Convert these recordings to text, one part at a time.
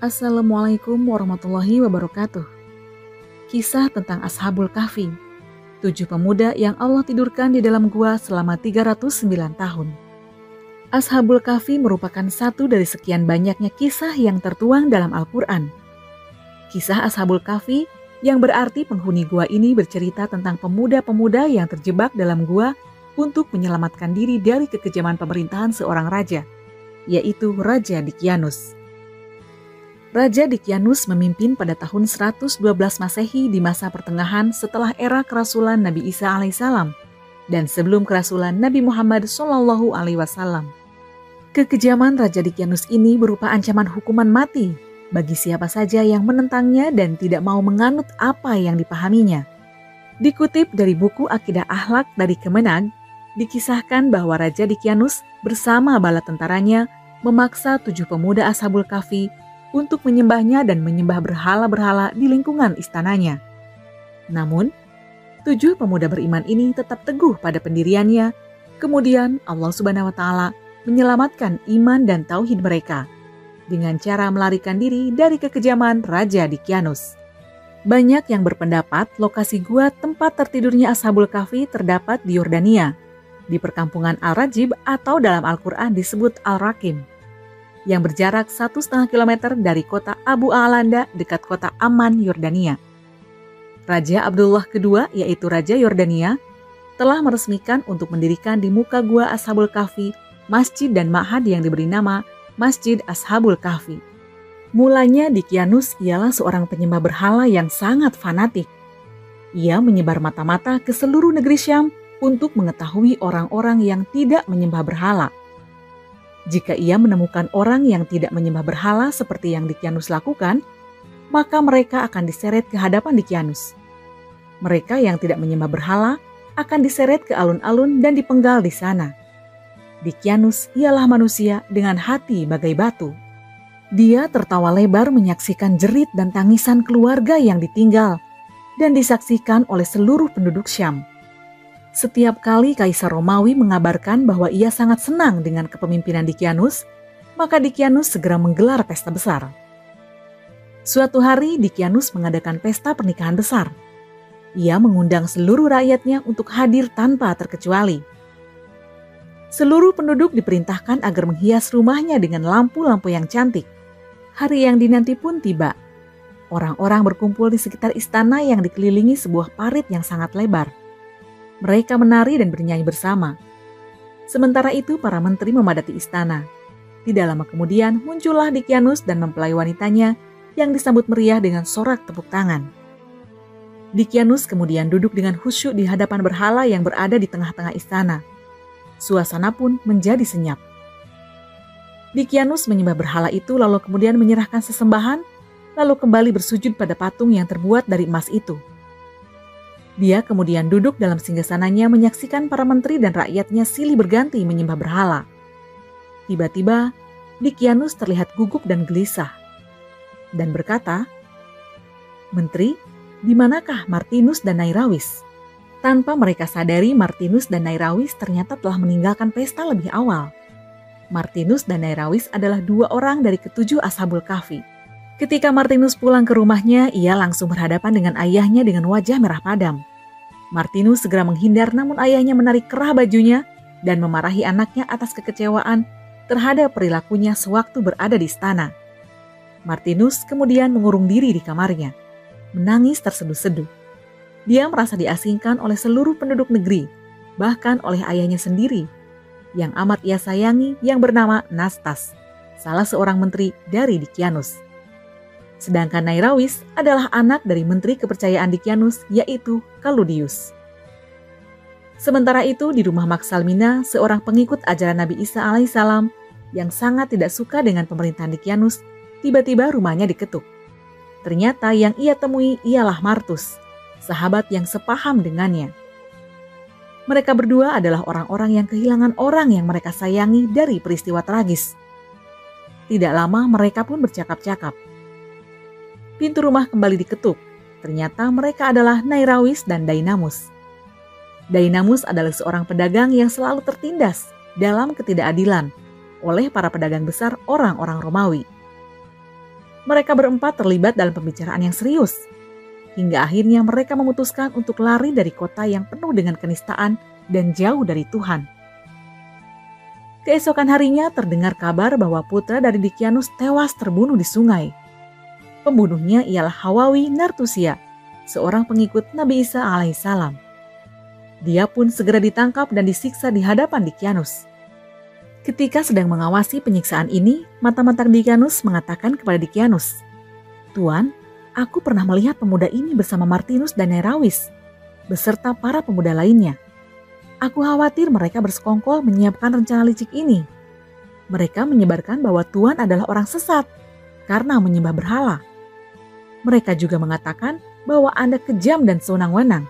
Assalamualaikum warahmatullahi wabarakatuh. Kisah tentang Ashabul Kahfi, 7 pemuda yang Allah tidurkan di dalam gua selama 309 tahun. Ashabul Kahfi merupakan satu dari sekian banyaknya kisah yang tertuang dalam Al-Quran. Kisah Ashabul Kahfi yang berarti penghuni gua ini bercerita tentang pemuda-pemuda yang terjebak dalam gua untuk menyelamatkan diri dari kekejaman pemerintahan seorang raja, yaitu Raja Dqyanus. Raja Dqyanus memimpin pada tahun 112 Masehi di masa pertengahan setelah era kerasulan Nabi Isa alaihissalam dan sebelum kerasulan Nabi Muhammad SAW. Kekejaman Raja Dqyanus ini berupa ancaman hukuman mati bagi siapa saja yang menentangnya dan tidak mau menganut apa yang dipahaminya. Dikutip dari buku Akidah Akhlak dari Kemenag, dikisahkan bahwa Raja Dqyanus bersama bala tentaranya memaksa 7 pemuda Ashabul Kahfi untuk menyembahnya dan menyembah berhala-berhala di lingkungan istananya. Namun, 7 pemuda beriman ini tetap teguh pada pendiriannya. Kemudian Allah Subhanahu wa Ta'ala menyelamatkan iman dan tauhid mereka dengan cara melarikan diri dari kekejaman Raja Dqyanus. Banyak yang berpendapat lokasi gua tempat tertidurnya Ashabul Kahfi terdapat di Yordania, di perkampungan Al-Rajib atau dalam Al-Quran disebut Al-Rakim, yang berjarak 1,5 km dari kota Abu Alanda dekat kota Amman, Yordania. Raja Abdullah II, yaitu Raja Yordania, telah meresmikan untuk mendirikan di muka gua Ashabul Kahfi masjid dan ma'had yang diberi nama Masjid Ashabul Kahfi. Mulanya Dqyanus ialah seorang penyembah berhala yang sangat fanatik. Ia menyebar mata-mata ke seluruh negeri Syam untuk mengetahui orang-orang yang tidak menyembah berhala. Jika ia menemukan orang yang tidak menyembah berhala seperti yang Dqyanus lakukan, maka mereka akan diseret ke hadapan Dqyanus. Mereka yang tidak menyembah berhala akan diseret ke alun-alun dan dipenggal di sana. Dqyanus ialah manusia dengan hati bagai batu. Dia tertawa lebar menyaksikan jerit dan tangisan keluarga yang ditinggal dan disaksikan oleh seluruh penduduk Syam. Setiap kali Kaisar Romawi mengabarkan bahwa ia sangat senang dengan kepemimpinan Dqyanus, maka Dqyanus segera menggelar pesta besar. Suatu hari Dqyanus mengadakan pesta pernikahan besar. Ia mengundang seluruh rakyatnya untuk hadir tanpa terkecuali. Seluruh penduduk diperintahkan agar menghias rumahnya dengan lampu-lampu yang cantik. Hari yang dinanti pun tiba. Orang-orang berkumpul di sekitar istana yang dikelilingi sebuah parit yang sangat lebar. Mereka menari dan bernyanyi bersama. Sementara itu para menteri memadati istana. Tidak lama kemudian muncullah Dqyanus dan mempelai wanitanya yang disambut meriah dengan sorak tepuk tangan. Dqyanus kemudian duduk dengan khusyuk di hadapan berhala yang berada di tengah-tengah istana. Suasana pun menjadi senyap. Dqyanus menyembah berhala itu lalu kemudian menyerahkan sesembahan, lalu kembali bersujud pada patung yang terbuat dari emas itu. Dia kemudian duduk dalam singgasananya menyaksikan para menteri dan rakyatnya silih berganti menyembah berhala. Tiba-tiba, Dqyanus terlihat gugup dan gelisah dan berkata, "Menteri, di manakah Martinus dan Nairawis?" Tanpa mereka sadari, Martinus dan Nairawis ternyata telah meninggalkan pesta lebih awal. Martinus dan Nairawis adalah 2 orang dari ke-7 Ashabul Kahfi. Ketika Martinus pulang ke rumahnya, ia langsung berhadapan dengan ayahnya dengan wajah merah padam. Martinus segera menghindar, namun ayahnya menarik kerah bajunya dan memarahi anaknya atas kekecewaan terhadap perilakunya sewaktu berada di istana. Martinus kemudian mengurung diri di kamarnya, menangis terseduh-seduh. Dia merasa diasingkan oleh seluruh penduduk negeri, bahkan oleh ayahnya sendiri, yang amat ia sayangi yang bernama Nastas, salah seorang menteri dari Dqyanus. Sedangkan Nairawis adalah anak dari menteri kepercayaan Dqyanus, yaitu Kaludius. Sementara itu di rumah Maksalmina, seorang pengikut ajaran Nabi Isa alaihissalam yang sangat tidak suka dengan pemerintahan Dqyanus, tiba-tiba rumahnya diketuk. Ternyata yang ia temui ialah Martus, sahabat yang sepaham dengannya. Mereka berdua adalah orang-orang yang kehilangan orang yang mereka sayangi dari peristiwa tragis. Tidak lama mereka pun bercakap-cakap. Pintu rumah kembali diketuk. Ternyata mereka adalah Nairawis dan Dainamus. Dainamus adalah seorang pedagang yang selalu tertindas dalam ketidakadilan oleh para pedagang besar orang-orang Romawi. Mereka berempat terlibat dalam pembicaraan yang serius. Hingga akhirnya mereka memutuskan untuk lari dari kota yang penuh dengan kenistaan dan jauh dari Tuhan. Keesokan harinya terdengar kabar bahwa putra dari Dicyanus tewas terbunuh di sungai. Pembunuhnya ialah Hawawi Nartusia, seorang pengikut Nabi Isa alaihissalam. Dia pun segera ditangkap dan disiksa di hadapan Dicyanus. Ketika sedang mengawasi penyiksaan ini, mata-mata Dicyanus mengatakan kepada Dicyanus, "Tuan, aku pernah melihat pemuda ini bersama Martinus dan Nerawis, beserta para pemuda lainnya. Aku khawatir mereka bersekongkol menyiapkan rencana licik ini. Mereka menyebarkan bahwa Tuan adalah orang sesat karena menyembah berhala. Mereka juga mengatakan bahwa Anda kejam dan sewenang-wenang.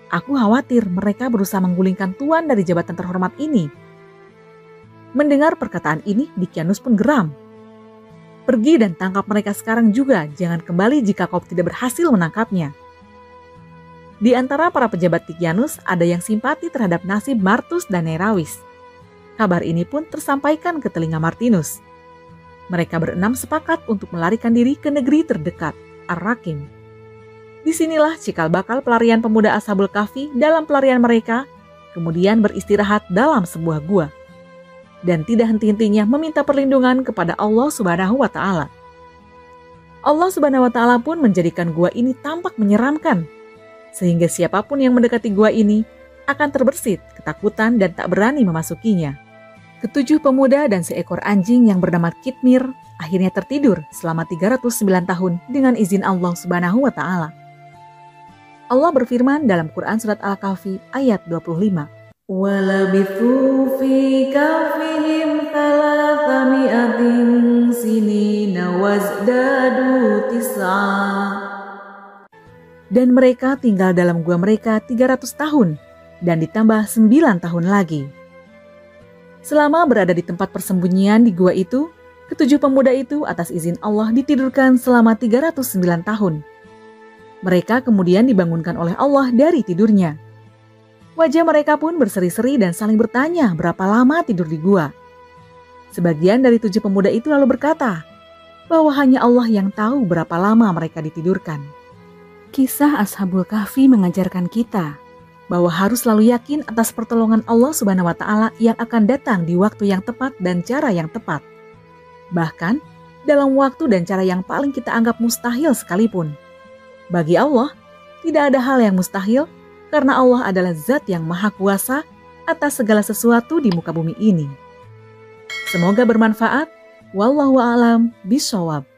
Aku khawatir mereka berusaha menggulingkan Tuan dari jabatan terhormat ini." Mendengar perkataan ini, Dicyanus pun geram. "Pergi dan tangkap mereka sekarang juga, jangan kembali jika kau tidak berhasil menangkapnya." Di antara para pejabat Dicyanus ada yang simpati terhadap nasib Martus dan Nerawis. Kabar ini pun tersampaikan ke telinga Martinus. Mereka berenam sepakat untuk melarikan diri ke negeri terdekat, Ar-Rakim. Disinilah cikal bakal pelarian pemuda Ashabul Kahfi dalam pelarian mereka, kemudian beristirahat dalam sebuah gua. Dan tidak henti-hentinya meminta perlindungan kepada Allah Subhanahu wa Ta'ala. Allah Subhanahu wa Ta'ala pun menjadikan gua ini tampak menyeramkan, sehingga siapapun yang mendekati gua ini akan terbersit ketakutan dan tak berani memasukinya. Ketujuh pemuda dan seekor anjing yang bernama Kitmir akhirnya tertidur selama 309 tahun dengan izin Allah Subhanahu wa Ta'ala. Allah berfirman dalam Quran Surat Al-Kahfi ayat 25. وَلَبِثُوا فِي كَهْفِهِمْ 300 سِنِينَ وَازْدَادُوا 9. Dan mereka tinggal dalam gua mereka 300 tahun dan ditambah 9 tahun lagi. Selama berada di tempat persembunyian di gua itu, ketujuh pemuda itu atas izin Allah ditidurkan selama 309 tahun. Mereka kemudian dibangunkan oleh Allah dari tidurnya. Wajah mereka pun berseri-seri dan saling bertanya berapa lama tidur di gua. Sebagian dari tujuh pemuda itu lalu berkata bahwa hanya Allah yang tahu berapa lama mereka ditidurkan. Kisah Ashabul Kahfi mengajarkan kita bahwa harus selalu yakin atas pertolongan Allah Subhanahu wa Ta'ala yang akan datang di waktu yang tepat dan cara yang tepat. Bahkan dalam waktu dan cara yang paling kita anggap mustahil sekalipun. Bagi Allah, tidak ada hal yang mustahil, karena Allah adalah zat yang maha kuasa atas segala sesuatu di muka bumi ini. Semoga bermanfaat. Wallahu a'lam bishawab.